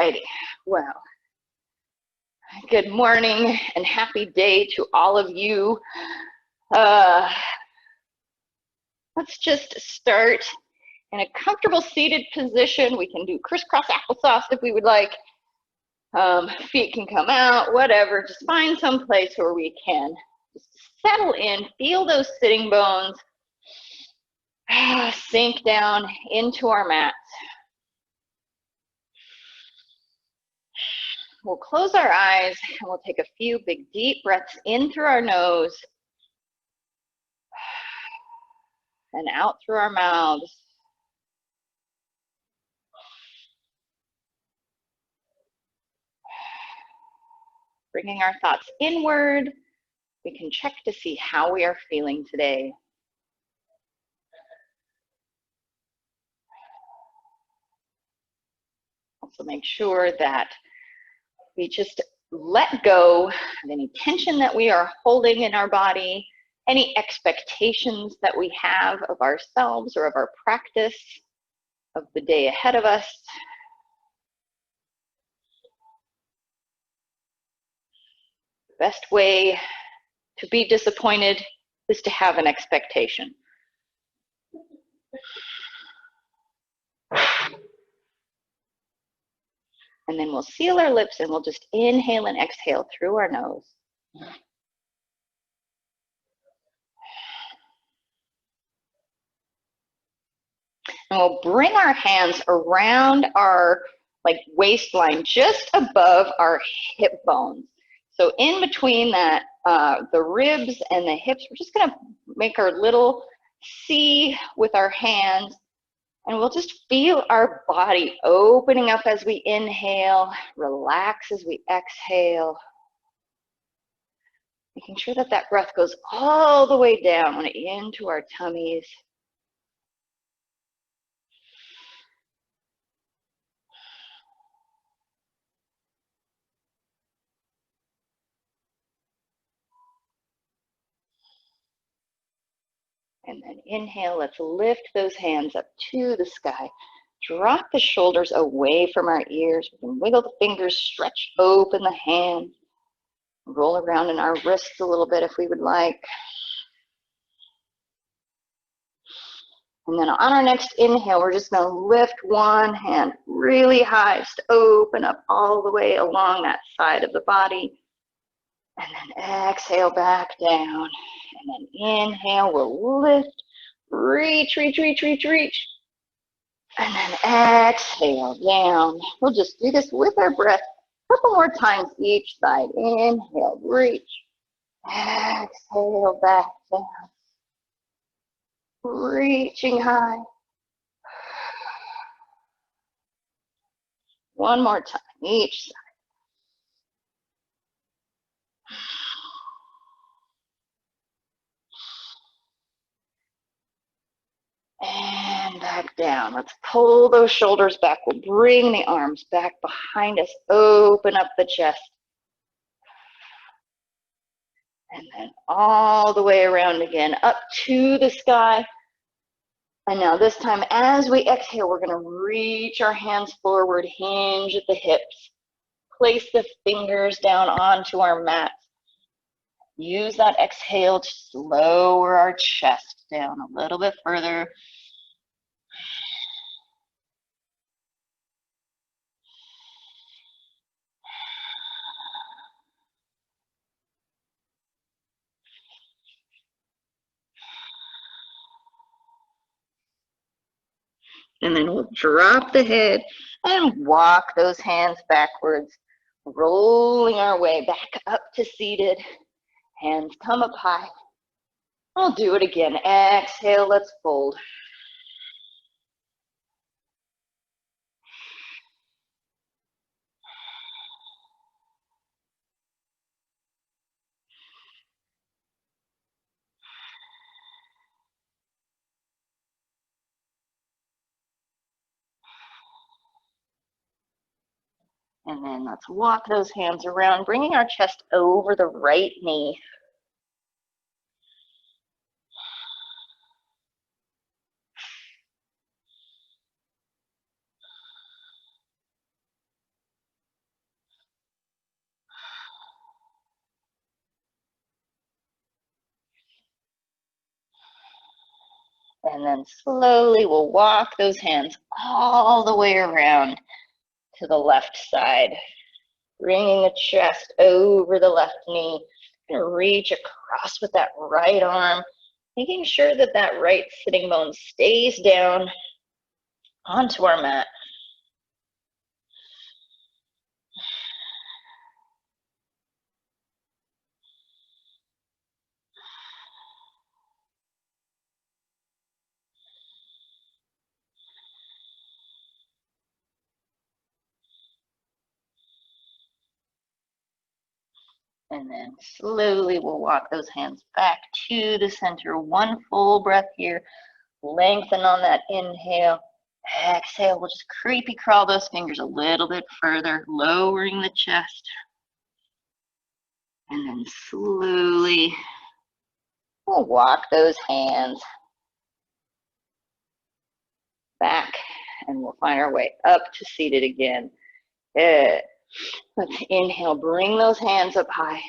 righty. Well, good morning and happy day to all of you. Let's just start in a comfortable seated position. We can do crisscross applesauce if we would like. Feet can come out, whatever. Just find some place where we can just settle in, feel those sitting bones, sink down into our mats. We'll close our eyes and we'll take a few big deep breaths in through our nose and out through our mouths. Bringing our thoughts inward, we can check to see how we are feeling today. Also make sure that we just let go of any tension that we are holding in our body, any expectations that we have of ourselves or of our practice, of the day ahead of us. The best way to be disappointed is to have an expectation. And then we'll seal our lips and we'll just inhale and exhale through our nose. And we'll bring our hands around our waistline, just above our hip bones. So in between that, the ribs and the hips, we're just gonna make our little C with our hands. And we'll just feel our body opening up as we inhale, relax as we exhale. Making sure that that breath goes all the way down into our tummies. And then inhale, let's lift those hands up to the sky. Drop the shoulders away from our ears. We can wiggle the fingers, stretch open the hands, roll around in our wrists a little bit if we would like. And then on our next inhale, we're just gonna lift one hand really high, just open up all the way along that side of the body. And then exhale back down. And then inhale, we'll lift, reach, reach, reach, reach, reach. And then exhale down. We'll just do this with our breath a couple more times each side. Inhale, reach. Exhale back down. Reaching high. One more time each side. And back down. Let's pull those shoulders back. We'll bring the arms back behind us. Open up the chest. And then all the way around again, up to the sky. And now this time, as we exhale, we're gonna reach our hands forward, hinge at the hips. Place the fingers down onto our mat. Use that exhale to lower our chest down a little bit further. And then we'll drop the head and walk those hands backwards, rolling our way back up to seated. Hands come up high. I'll do it again. Exhale, let's fold. And then let's walk those hands around, bringing our chest over the right knee. And then slowly we'll walk those hands all the way around to the left side, bringing the chest over the left knee. Gonna reach across with that right arm, making sure that that right sitting bone stays down onto our mat. And then slowly we'll walk those hands back to the center. One full breath here. Lengthen on that inhale. Exhale, we'll just creepy crawl those fingers a little bit further, lowering the chest. And then slowly we'll walk those hands back and we'll find our way up to seated again. Good. Let's inhale, bring those hands up high.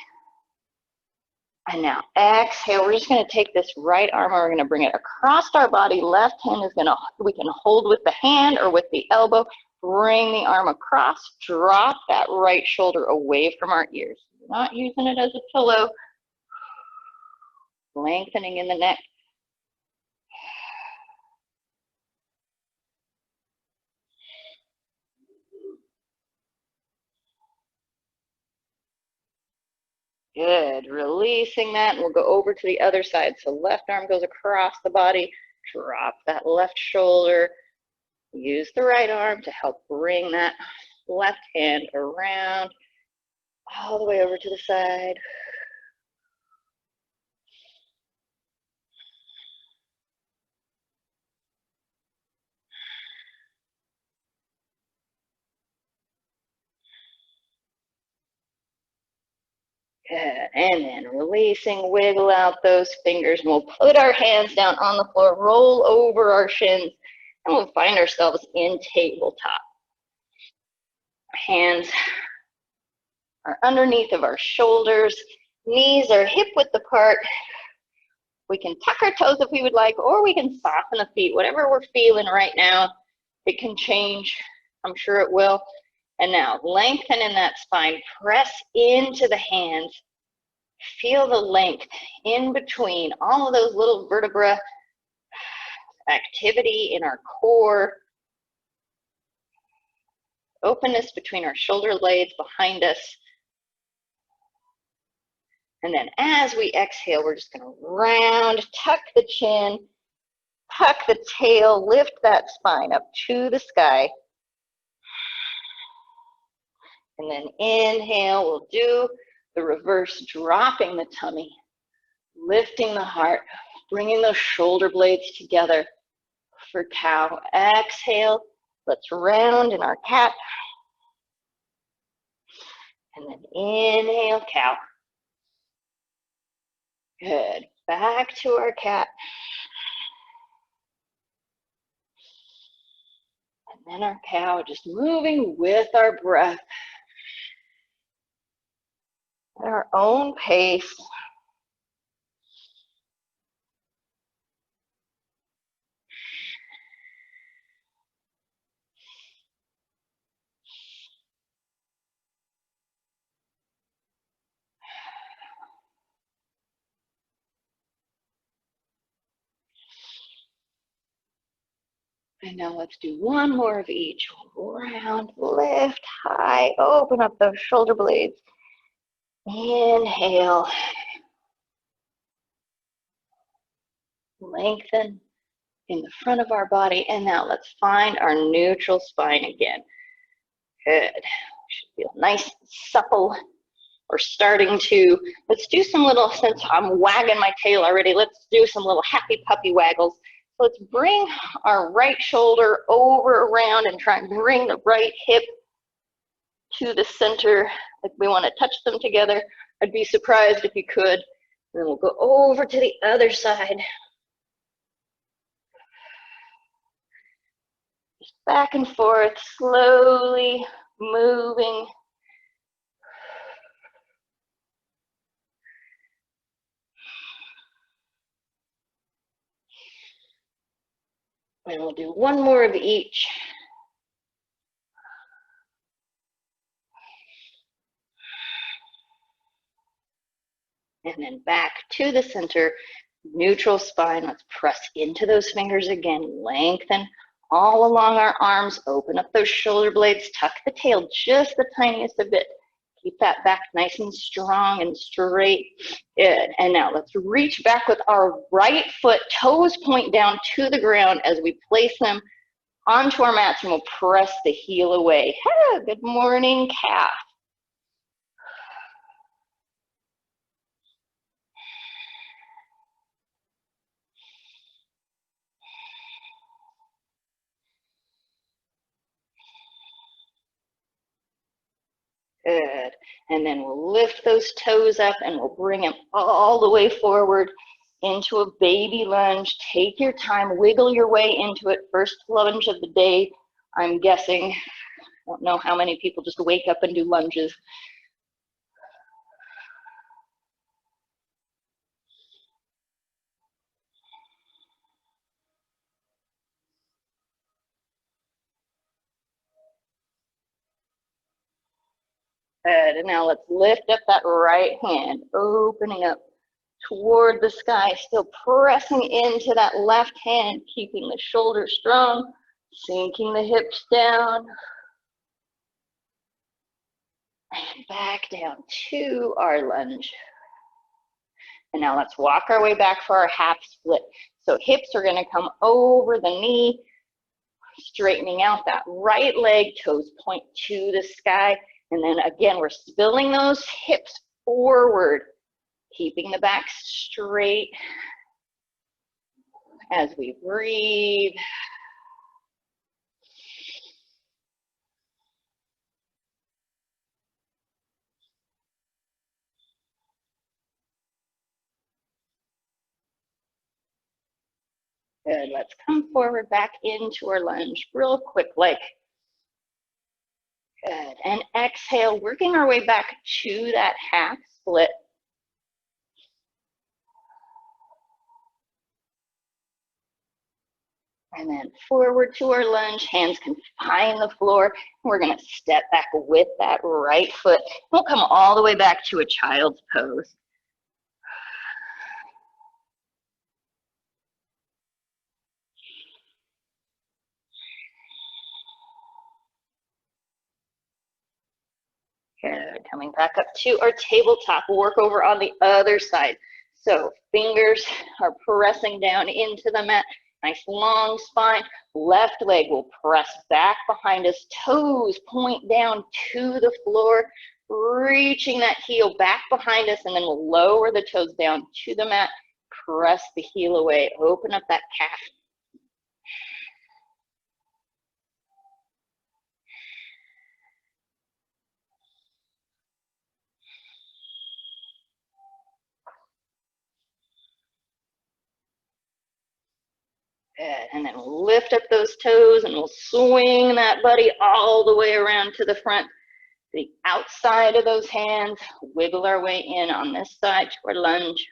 And now exhale, we're just gonna take this right arm and we're gonna bring it across our body. Left hand is gonna, we can hold with the hand or with the elbow. Bring the arm across, drop that right shoulder away from our ears. Not using it as a pillow. Lengthening in the neck. Good, releasing that, and we'll go over to the other side. So left arm goes across the body, drop that left shoulder, use the right arm to help bring that left hand around, all the way over to the side. Good, and then releasing, wiggle out those fingers, and we'll put our hands down on the floor, roll over our shins, and we'll find ourselves in tabletop. Hands are underneath of our shoulders, knees are hip-width apart. We can tuck our toes if we would like, or we can soften the feet, whatever we're feeling right now. It can change, I'm sure it will. And now lengthen in that spine, press into the hands. Feel the length in between all of those little vertebrae, activity in our core, openness between our shoulder blades behind us. And then as we exhale, we're just gonna round, tuck the chin, tuck the tail, lift that spine up to the sky. And then inhale, we'll do the reverse, dropping the tummy, lifting the heart, bringing those shoulder blades together for cow. Exhale, let's round in our cat. And then inhale, cow. Good, back to our cat. And then our cow, just moving with our breath at our own pace. And now let's do one more of each. Round, lift high, open up those shoulder blades. Inhale. Lengthen in the front of our body. And now let's find our neutral spine again. Good. Should feel nice and supple. We're starting to, let's do some little, since I'm wagging my tail already, let's do some little happy puppy waggles. Let's bring our right shoulder over around and try and bring the right hip to the center. Like we want to touch them together. I'd be surprised if you could. And then we'll go over to the other side. Just back and forth, slowly moving. And we'll do one more of each. And then back to the center, neutral spine. Let's press into those fingers again, lengthen all along our arms, open up those shoulder blades, tuck the tail just the tiniest a bit. Keep that back nice and strong and straight. Good. And now let's reach back with our right foot, toes point down to the ground as we place them onto our mats, and we'll press the heel away. Good morning, calf. Good. And then we'll lift those toes up and we'll bring them all the way forward into a baby lunge. Take your time, wiggle your way into it. First lunge of the day, I'm guessing. I don't know how many people just wake up and do lunges. Good. And now let's lift up that right hand, opening up toward the sky, still pressing into that left hand, keeping the shoulders strong, sinking the hips down. And back down to our lunge. And now let's walk our way back for our half split. So hips are gonna come over the knee, straightening out that right leg, toes point to the sky. And then again, we're spilling those hips forward, keeping the back straight as we breathe. Good, let's come forward back into our lunge real quick, like. Good, and exhale, working our way back to that half split. And then forward to our lunge, hands can find the floor. We're gonna step back with that right foot. We'll come all the way back to a child's pose. Good, coming back up to our tabletop. We'll work over on the other side. So fingers are pressing down into the mat. Nice long spine. Left leg will press back behind us. Toes point down to the floor, reaching that heel back behind us, and then we'll lower the toes down to the mat. Press the heel away. Open up that calf. Good. And then lift up those toes and we'll swing that buddy all the way around to the front. The outside of those hands, wiggle our way in on this side to our lunge.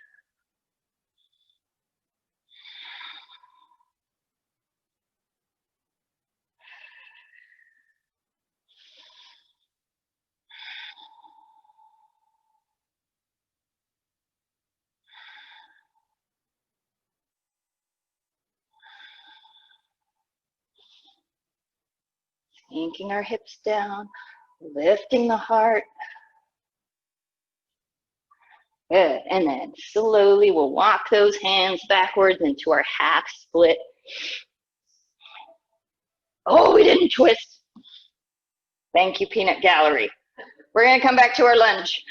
Sinking our hips down, lifting the heart. Good, and then slowly we'll walk those hands backwards into our half split. Oh, we didn't twist. Thank you, Peanut Gallery. We're gonna come back to our lunge.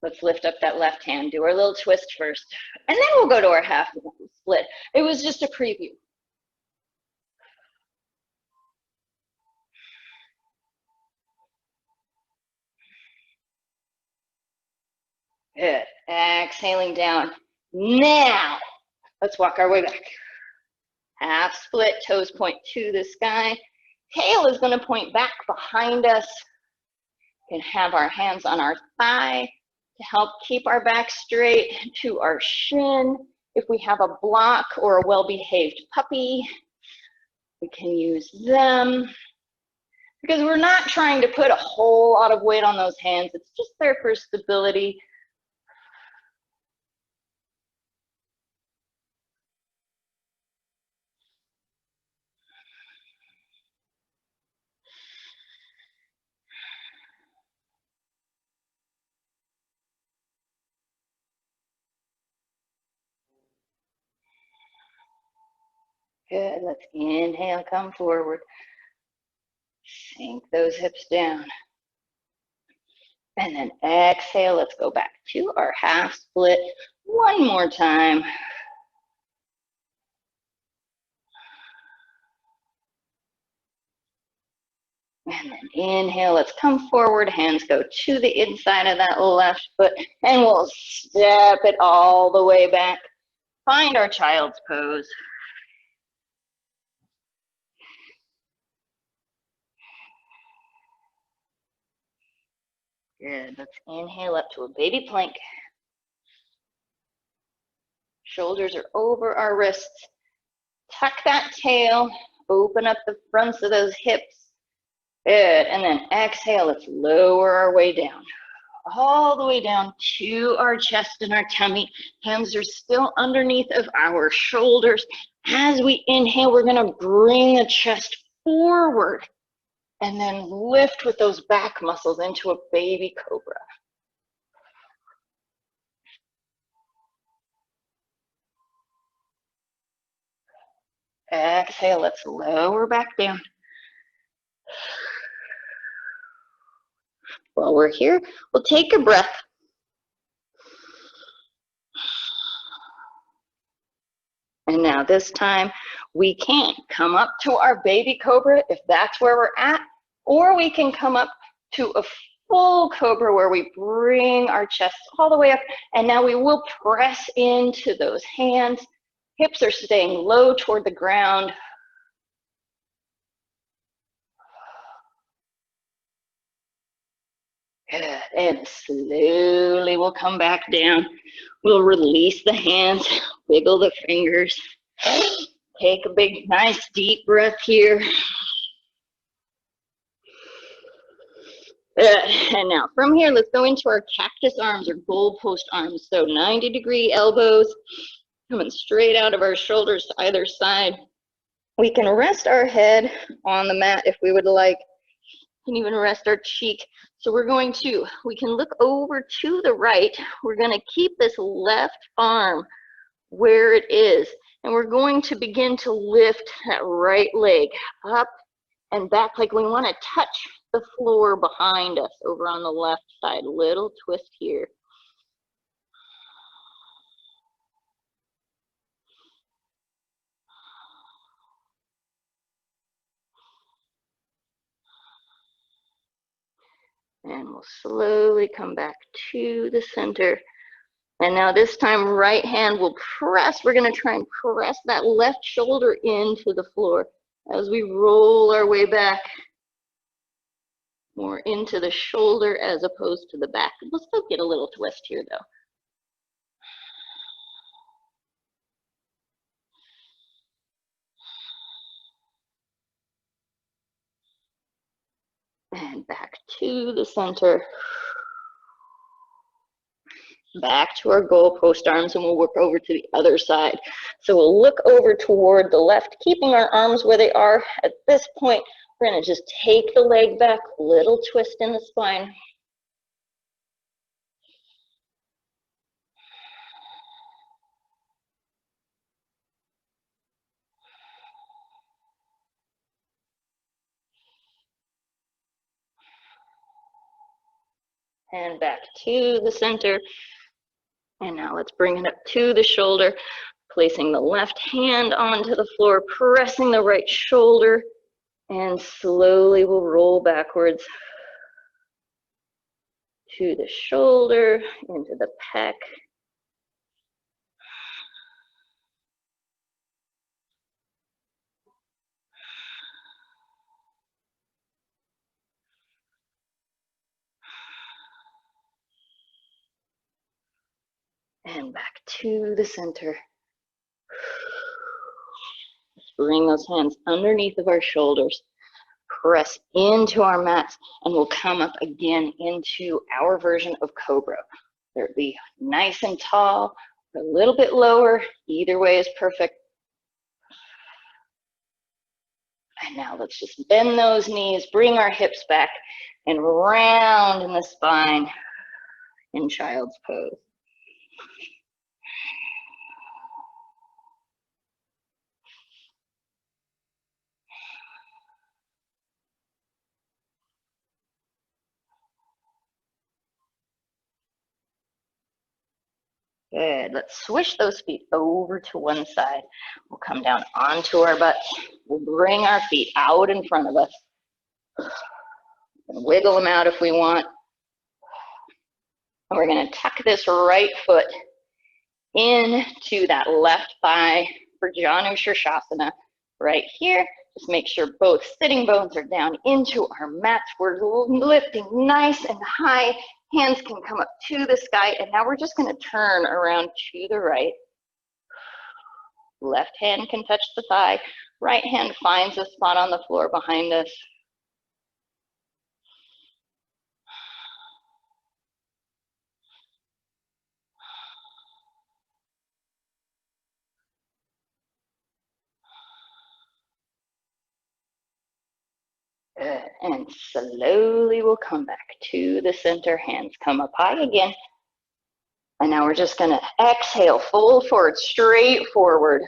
Let's lift up that left hand, do our little twist first, and then we'll go to our half split. It was just a preview. Good. Exhaling down. Now, let's walk our way back. Half split, toes point to the sky. Tail is going to point back behind us. We can have our hands on our thigh to help keep our back straight, to our shin. If we have a block or a well-behaved puppy, we can use them, because we're not trying to put a whole lot of weight on those hands. It's just there for stability. Good, let's inhale, come forward. Sink those hips down. And then exhale, let's go back to our half split one more time. And then inhale, let's come forward, hands go to the inside of that left foot, and we'll step it all the way back. Find our child's pose. Good, let's inhale up to a baby plank. Shoulders are over our wrists. Tuck that tail, open up the fronts of those hips. Good, and then exhale, let's lower our way down. All the way down to our chest and our tummy. Hands are still underneath of our shoulders. As we inhale, we're gonna bring the chest forward and then lift with those back muscles into a baby cobra. Exhale, let's lower back down. While we're here, we'll take a breath. And now this time, we can come up to our baby cobra if that's where we're at, or we can come up to a full cobra where we bring our chest all the way up. And now we will press into those hands. Hips are staying low toward the ground. Good, and slowly we'll come back down. We'll release the hands, wiggle the fingers. Take a big, nice, deep breath here. And now from here, let's go into our cactus arms or goalpost arms. So 90-degree elbows coming straight out of our shoulders to either side. We can rest our head on the mat if we would like. We can even rest our cheek. So we can look over to the right. We're gonna keep this left arm where it is. And we're going to begin to lift that right leg up and back like we wanna touch the floor behind us over on the left side. Little twist here. And we'll slowly come back to the center. And now this time, right hand will press. We're gonna try and press that left shoulder into the floor as we roll our way back more into the shoulder as opposed to the back. We'll still get a little twist here though. And back to the center. Back to our goalpost arms, and we'll work over to the other side. So we'll look over toward the left, keeping our arms where they are. At this point, we're gonna just take the leg back, little twist in the spine. And back to the center. And now let's bring it up to the shoulder, placing the left hand onto the floor, pressing the right shoulder, and slowly we'll roll backwards to the shoulder, into the pec. And back to the center. Bring those hands underneath of our shoulders. Press into our mats, and we'll come up again into our version of Cobra. Whether it be nice and tall, or a little bit lower, either way is perfect. And now let's just bend those knees, bring our hips back, and round in the spine in child's pose. Good. Let's swish those feet over to one side. We'll come down onto our butts. We'll bring our feet out in front of us. And wiggle them out if we want. And we're going to tuck this right foot into that left thigh for Janu Shirshasana right here. Just make sure both sitting bones are down into our mats. We're lifting nice and high. Hands can come up to the sky. And now we're just going to turn around to the right. Left hand can touch the thigh. Right hand finds a spot on the floor behind us. Good. And slowly we'll come back to the center. Hands come up high again. And now we're just going to exhale, fold forward, straight forward.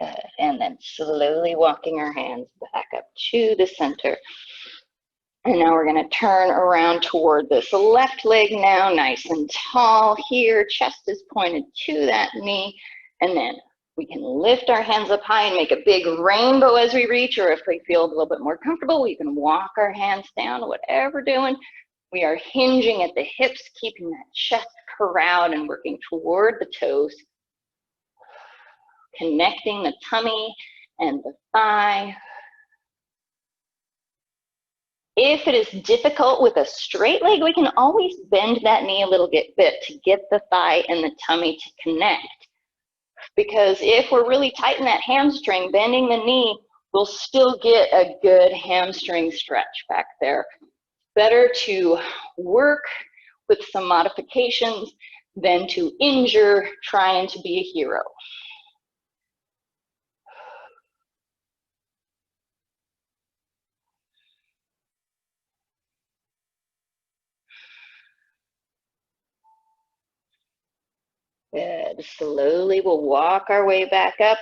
Good. And then slowly walking our hands back up to the center. And now we're going to turn around toward this left leg now, nice and tall here. Chest is pointed to that knee. And then we can lift our hands up high and make a big rainbow as we reach, or if we feel a little bit more comfortable, we can walk our hands down, whatever we're doing. We are hinging at the hips, keeping that chest corralled and working toward the toes. Connecting the tummy and the thigh. If it is difficult with a straight leg, we can always bend that knee a little bit to get the thigh and the tummy to connect. Because if we're really tight in that hamstring, bending the knee, we'll still get a good hamstring stretch back there. Better to work with some modifications than to injure trying to be a hero. Good. Slowly we'll walk our way back up,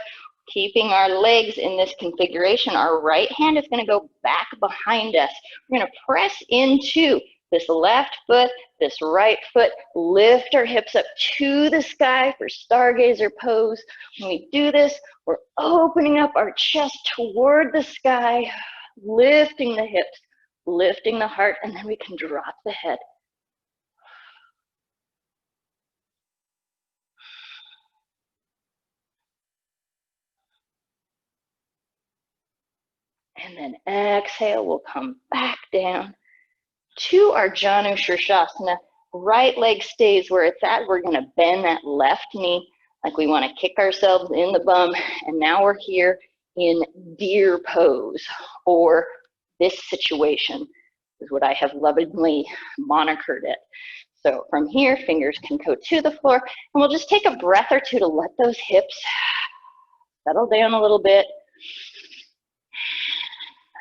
keeping our legs in this configuration. Our right hand is going to go back behind us. We're going to press into this left foot, this right foot, lift our hips up to the sky for stargazer pose. When we do this, we're opening up our chest toward the sky, lifting the hips, lifting the heart, and then we can drop the head. And then exhale, we'll come back down to our Janu Shirshasana. Right leg stays where it's at. We're gonna bend that left knee like we wanna kick ourselves in the bum. And now we're here in deer pose, or this situation is what I have lovingly monikered it. So from here, fingers can go to the floor, and we'll just take a breath or two to let those hips settle down a little bit.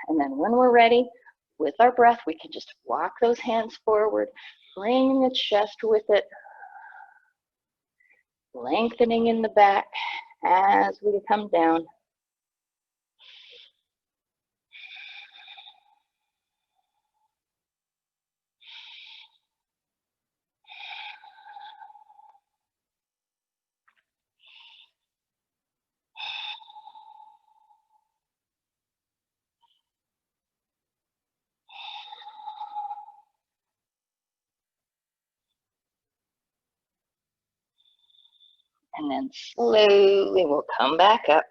And then when we're ready, with our breath, we can just walk those hands forward, bringing the chest with it, lengthening in the back as we come down. And then slowly we'll come back up.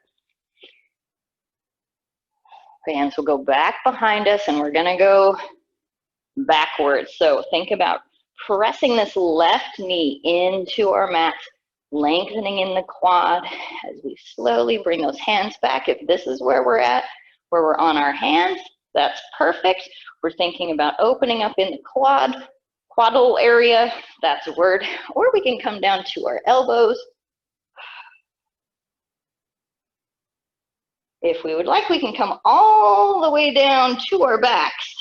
Hands will go back behind us and we're gonna go backwards. So think about pressing this left knee into our mat, lengthening in the quad as we slowly bring those hands back. If this is where we're at, where we're on our hands, that's perfect. We're thinking about opening up in the quaddle area, that's a word, or we can come down to our elbows. If we would like, we can come all the way down to our backs.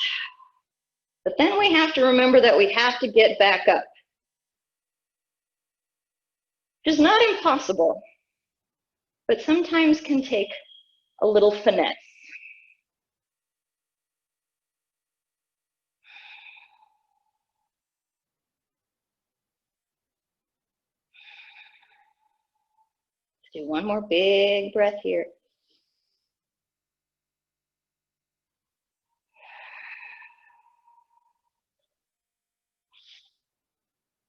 But then we have to remember that we have to get back up. Which is not impossible, but sometimes can take a little finesse. Let's do one more big breath here.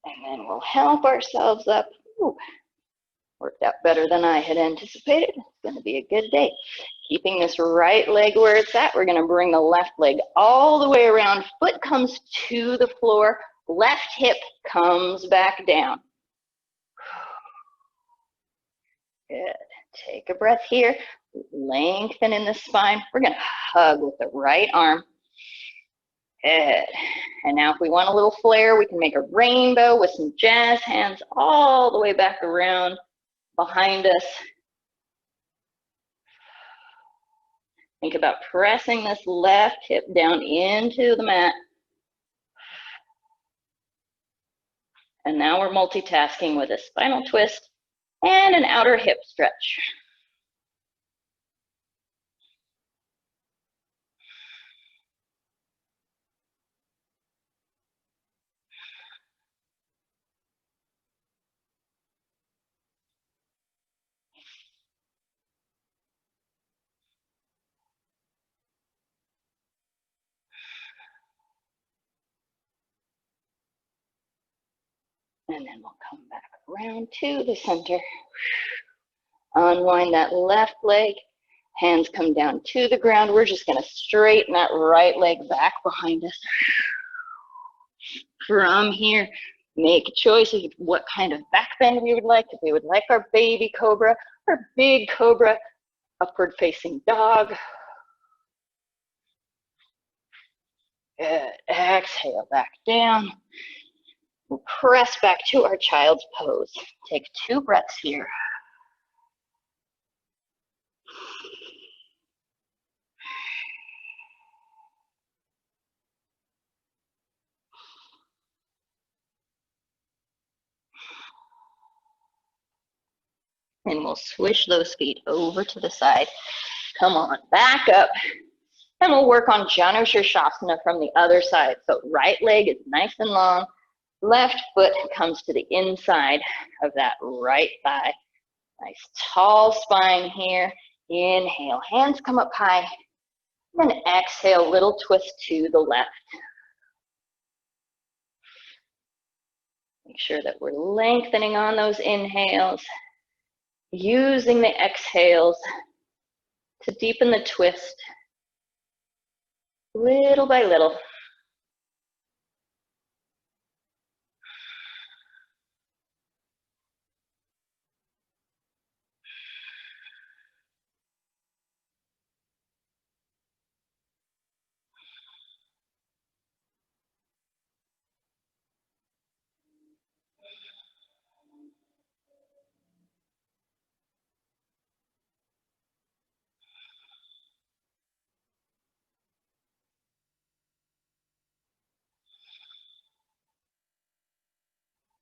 And then we'll help ourselves up. Ooh, worked out better than I had anticipated. It's gonna be a good day. Keeping this right leg where it's at, we're gonna bring the left leg all the way around. Foot comes to the floor, left hip comes back down. Good. Take a breath here. Lengthen in the spine. We're gonna hug with the right arm. Good. And now if we want a little flare, we can make a rainbow with some jazz hands all the way back around behind us. Think about pressing this left hip down into the mat. And now we're multitasking with a spinal twist and an outer hip stretch. And then we'll come back around to the center. Unwind that left leg. Hands come down to the ground. We're just gonna straighten that right leg back behind us. From here, make a choice of what kind of back bend we would like. If we would like our baby cobra or big cobra, upward facing dog. Good. Exhale back down. We'll press back to our child's pose. Take 2 breaths here. And we'll swish those feet over to the side. Come on, back up. And we'll work on Janu Shirshasana from the other side. So right leg is nice and long. Left foot comes to the inside of that right thigh. Nice tall spine here. Inhale, hands come up high. And exhale, little twist to the left. Make sure that we're lengthening on those inhales. Using the exhales to deepen the twist little by little.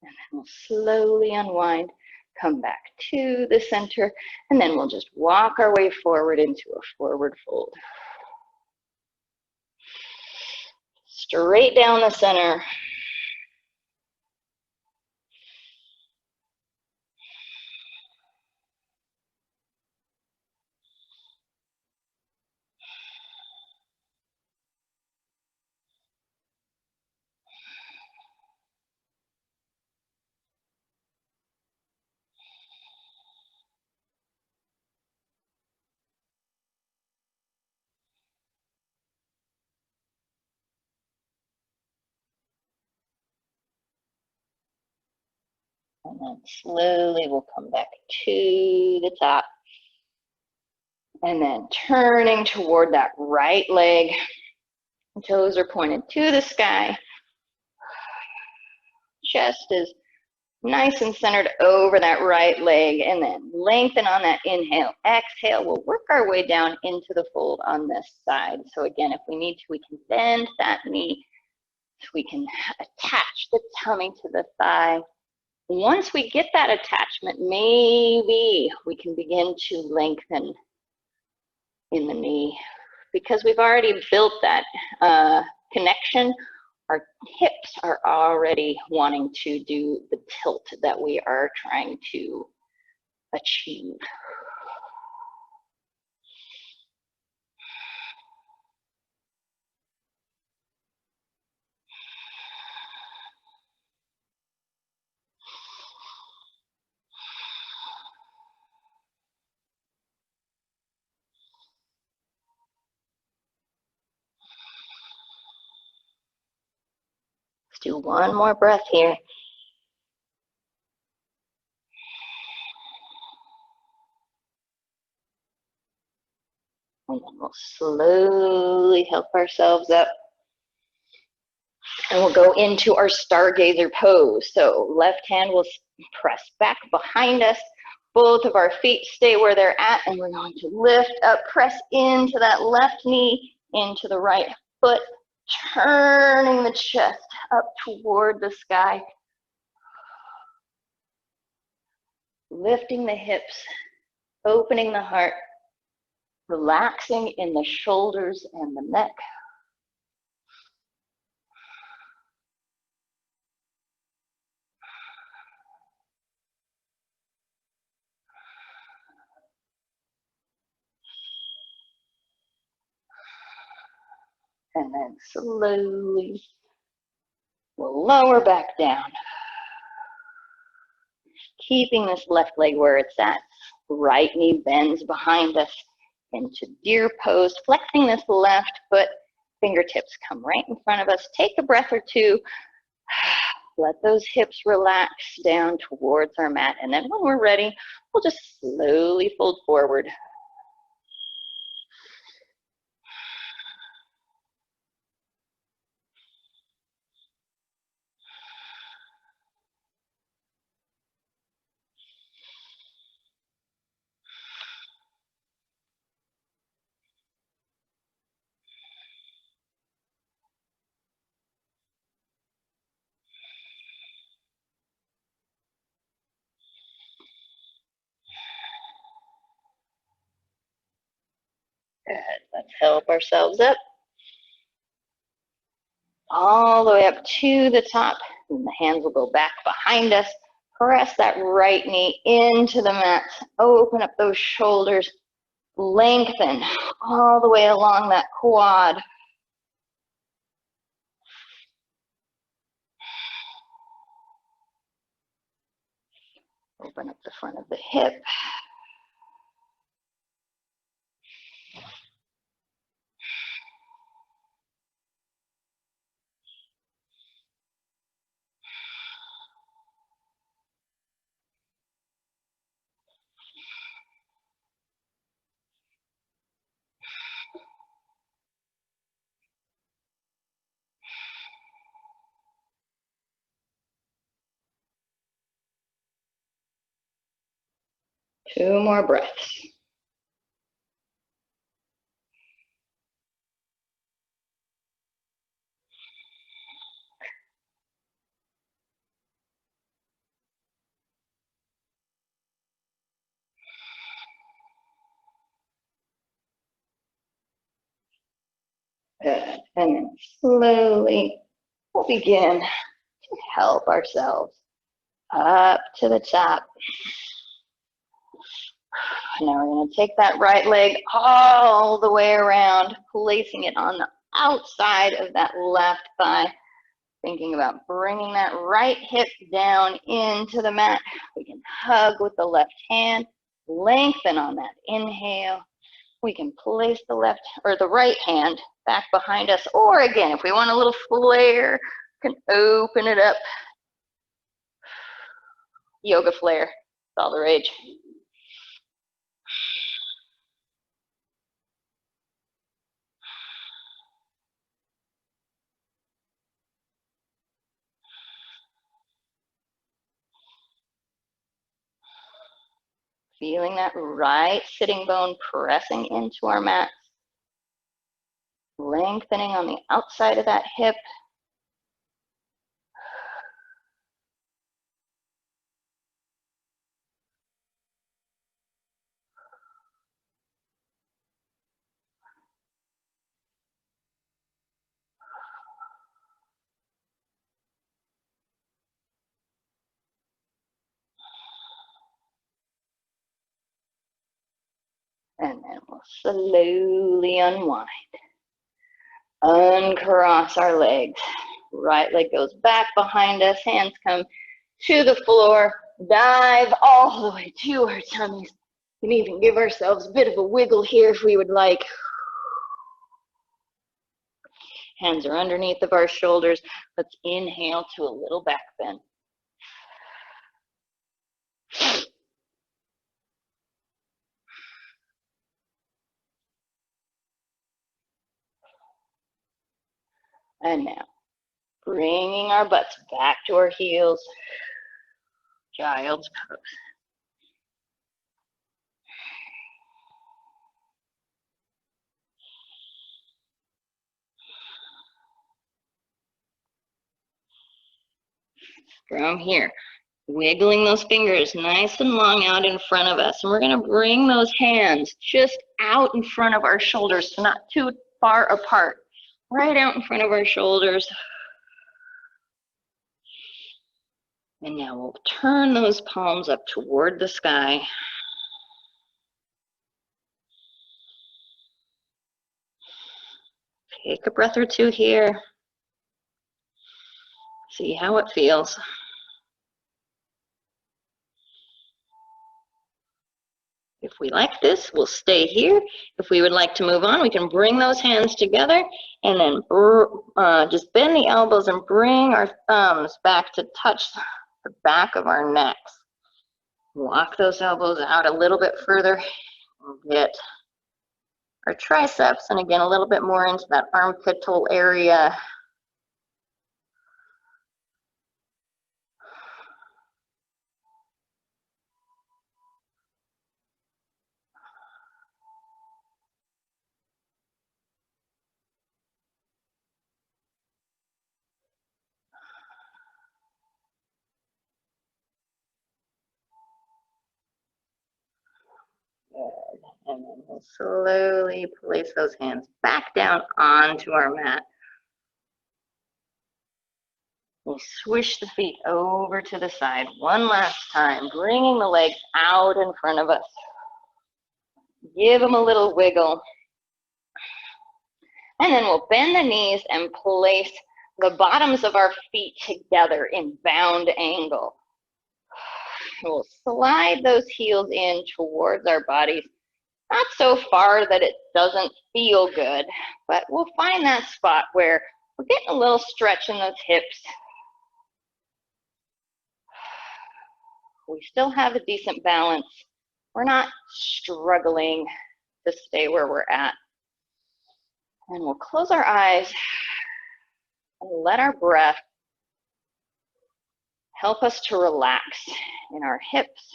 And then we'll slowly unwind, come back to the center, and then we'll just walk our way forward into a forward fold. Straight down the center. then slowly we'll come back to the top. And then turning toward that right leg. Toes are pointed to the sky. Chest is nice and centered over that right leg. And then lengthen on that inhale. Exhale, we'll work our way down into the fold on this side. So again, if we need to, we can bend that knee. So we can attach the tummy to the thigh. Once we get that attachment, maybe we can begin to lengthen in the knee. Because we've already built that connection, our hips are already wanting to do the tilt that we are trying to achieve. Let's do one more breath here. And then we'll slowly help ourselves up. And we'll go into our stargazer pose. So left hand will press back behind us. Both of our feet stay where they're at. And we're going to lift up, press into that left knee, into the right foot, turning the chest up toward the sky. Lifting the hips, opening the heart, relaxing in the shoulders and the neck. And then slowly we'll lower back down. Keeping this left leg where it's at. Right knee bends behind us into deer pose. Flexing this left foot. Fingertips come right in front of us. Take a breath or two. Let those hips relax down towards our mat. And then when we're ready, we'll just slowly fold forward. Good. Let's help ourselves up. All the way up to the top. And the hands will go back behind us. Press that right knee into the mat. Open up those shoulders. Lengthen all the way along that quad. Open up the front of the hip. Two more breaths. Good. And then slowly we'll begin to help ourselves up to the top. Now we're going to take that right leg all the way around, placing it on the outside of that left thigh. Thinking about bringing that right hip down into the mat. We can hug with the left hand, lengthen on that inhale. We can place the left or the right hand back behind us, or again, if we want a little flare, we can open it up. yoga flare. It's all the rage. Feeling that right sitting bone pressing into our mat. Lengthening on the outside of that hip. And then we'll slowly unwind. Uncross our legs. Right leg goes back behind us. Hands come to the floor. Dive all the way to our tummies. We can even give ourselves a bit of a wiggle here if we would like. Hands are underneath of our shoulders. Let's inhale to a little back bend. And now, bringing our butts back to our heels. Child's pose. From here, wiggling those fingers nice and long out in front of us. And we're going to bring those hands just out in front of our shoulders, so not too far apart. Right out in front of our shoulders. And now we'll turn those palms up toward the sky. Take a breath or two here. See how it feels. If we like this, we'll stay here. If we would like to move on, we can bring those hands together and then just bend the elbows and bring our thumbs back to touch the back of our necks. Walk those elbows out a little bit further and get our triceps, and again, a little bit more into that armpit hole area. Good. And then we'll slowly place those hands back down onto our mat. We'll swish the feet over to the side one last time, bringing the legs out in front of us. Give them a little wiggle. And then we'll bend the knees and place the bottoms of our feet together in bound angle. We'll slide those heels in towards our bodies, not so far that it doesn't feel good, but we'll find that spot where we're getting a little stretch in those hips. We still have a decent balance. We're not struggling to stay where we're at. And we'll close our eyes and let our breath help us to relax in our hips,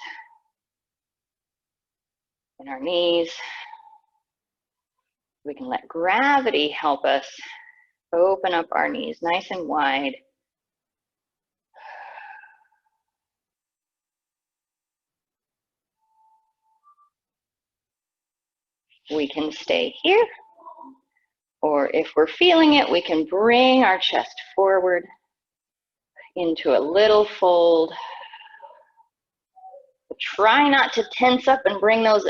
in our knees. We can let gravity help us open up our knees nice and wide. We can stay here, or if we're feeling it, we can bring our chest forward into a little fold. Try not to tense up and bring those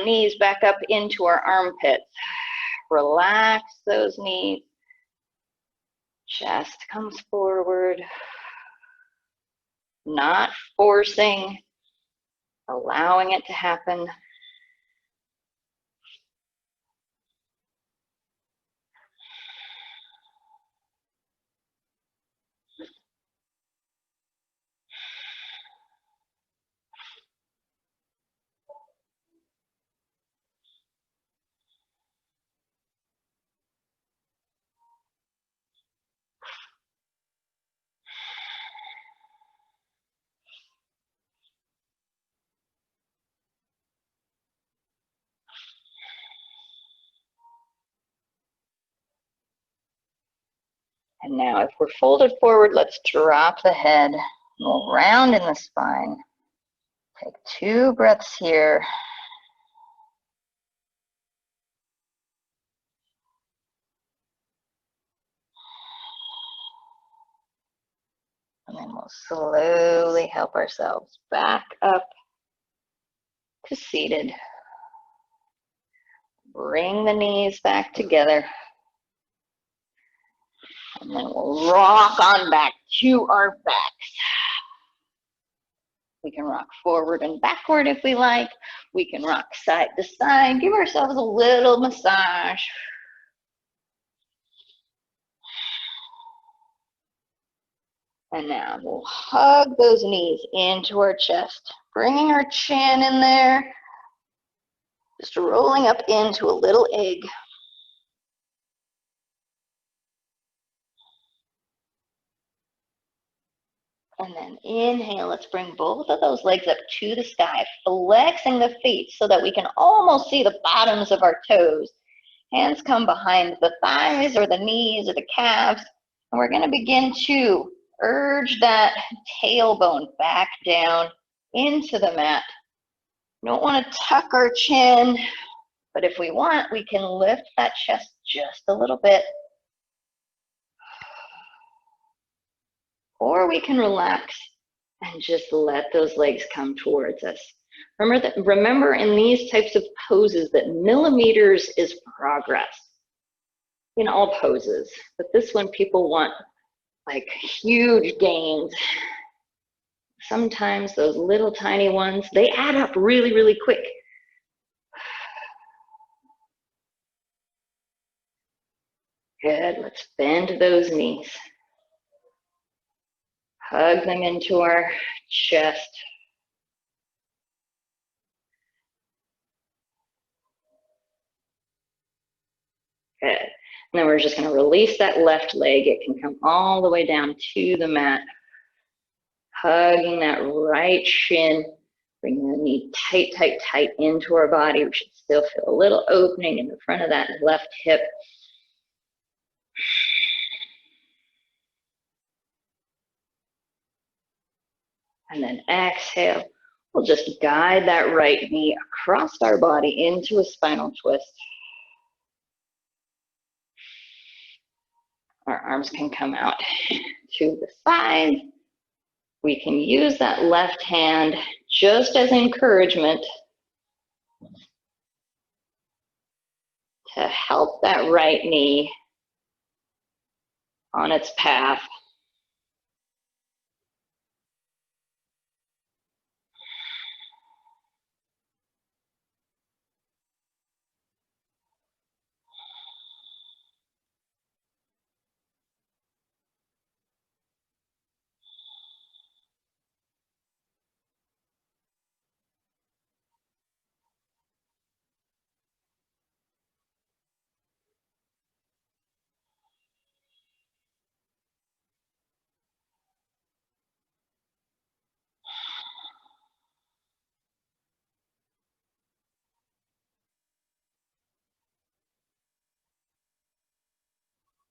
knees back up into our armpits. Relax those knees. Chest comes forward. Not forcing, allowing it to happen. And now if we're folded forward, let's drop the head, roll round in the spine. Take 2 breaths here. And then we'll slowly help ourselves back up to seated. Bring the knees back together. And then we'll rock on back to our backs. We can rock forward and backward if we like. We can rock side to side. Give ourselves a little massage. And now we'll hug those knees into our chest, bringing our chin in there, just rolling up into a little egg. And then inhale, let's bring both of those legs up to the sky, flexing the feet so that we can almost see the bottoms of our toes. Hands come behind the thighs or the knees or the calves. And we're going to begin to urge that tailbone back down into the mat. Don't want to tuck our chin, but if we want, we can lift that chest just a little bit. Or we can relax and just let those legs come towards us. Remember in these types of poses that millimeters is progress in all poses. But this one, people want like huge gains. Sometimes those little tiny ones, they add up really, really quick. Good, let's bend those knees. Hug them into our chest. Good. And then we're just going to release that left leg. It can come all the way down to the mat. Hugging that right shin. Bringing the knee tight, tight, tight into our body. We should still feel a little opening in the front of that left hip. And then exhale. We'll just guide that right knee across our body into a spinal twist. Our arms can come out to the side. We can use that left hand just as encouragement to help that right knee on its path.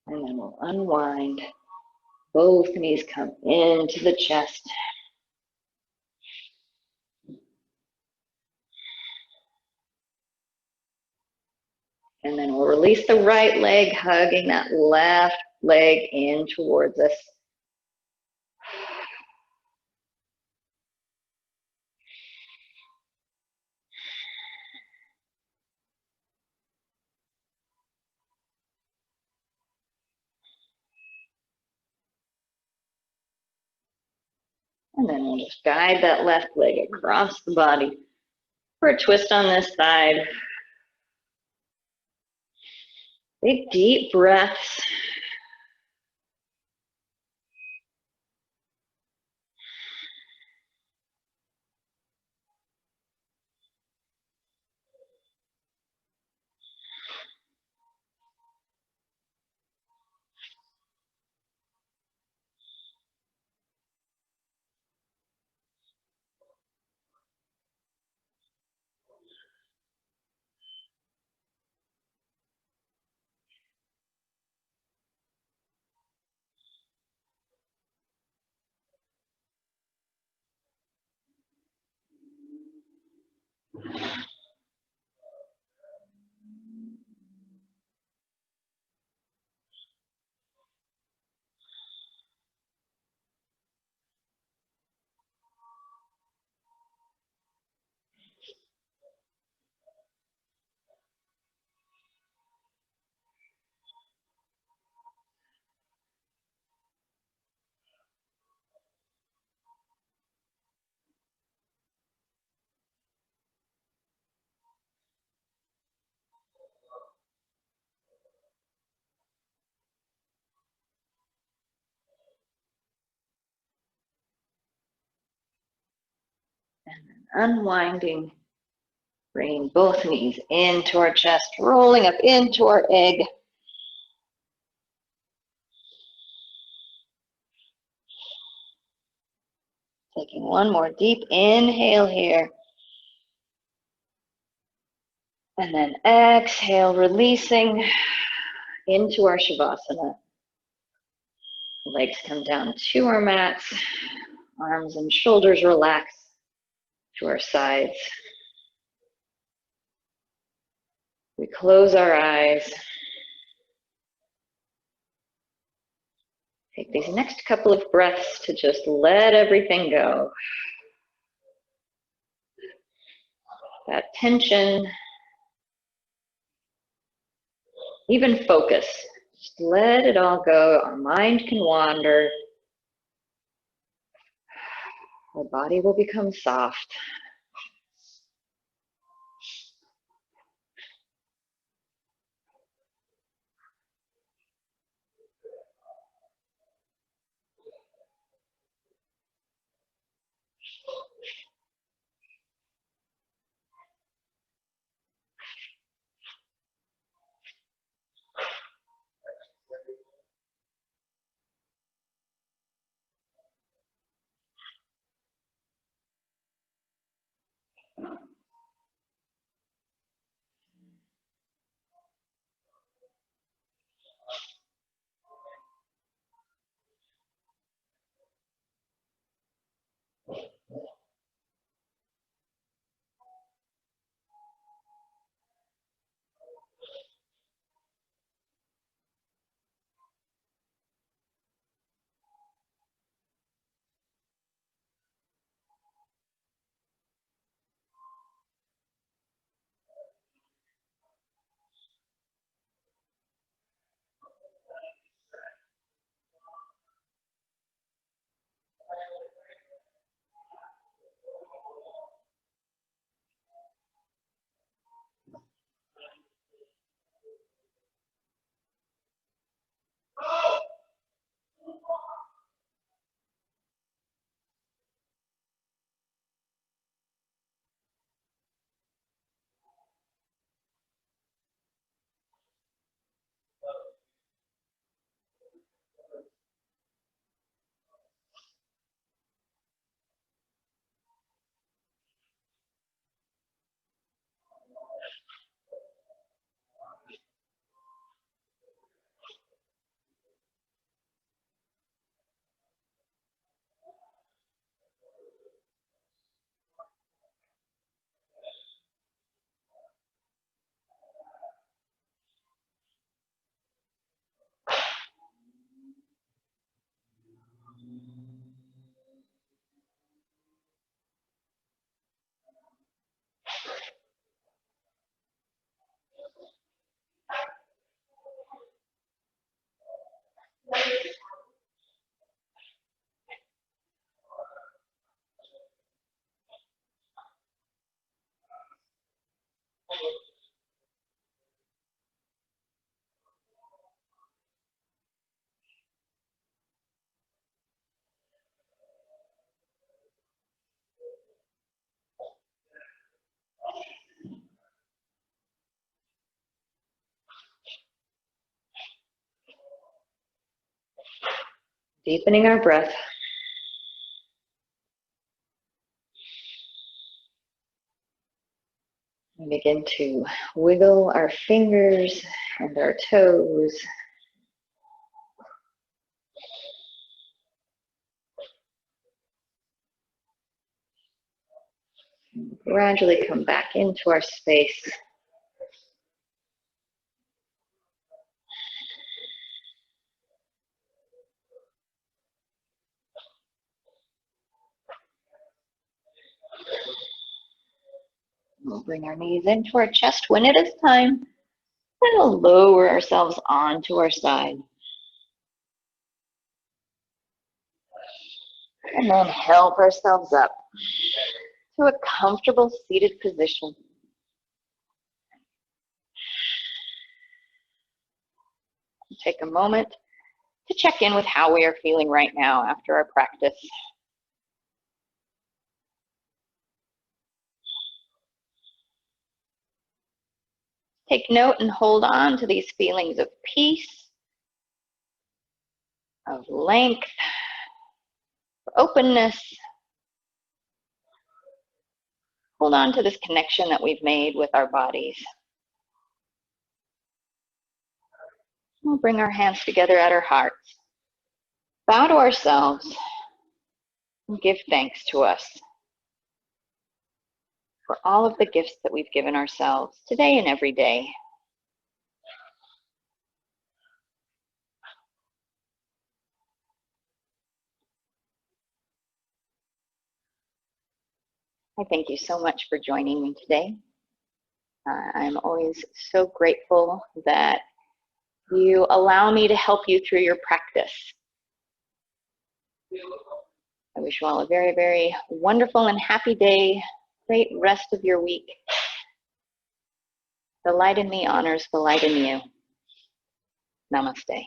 And then we'll unwind. Both knees come into the chest. And then we'll release the right leg, hugging that left leg in towards us. And then we'll just guide that left leg across the body for a twist on this side. Big deep breaths. And then unwinding, bringing both knees into our chest, rolling up into our egg. Taking one more deep inhale here. And then exhale, releasing into our Shavasana. Legs come down to our mats. Arms and shoulders relax to our sides. We close our eyes. Take these next couple of breaths to just let everything go. That tension, even focus. Just let it all go. Our mind can wander. Our body will become soft. Deepening our breath. We begin to wiggle our fingers and our toes. And gradually come back into our space. We'll bring our knees into our chest when it is time, and we'll lower ourselves onto our side. And then help ourselves up to a comfortable seated position. Take a moment to check in with how we are feeling right now after our practice. Take note and hold on to these feelings of peace, of length, of openness. Hold on to this connection that we've made with our bodies. We'll bring our hands together at our hearts. Bow to ourselves and give thanks to us for all of the gifts that we've given ourselves today and every day. I thank you so much for joining me today. I'm always so grateful that you allow me to help you through your practice. I wish you all a very, very wonderful and happy day. Great rest of your week. The light in me honors the light in you. Namaste.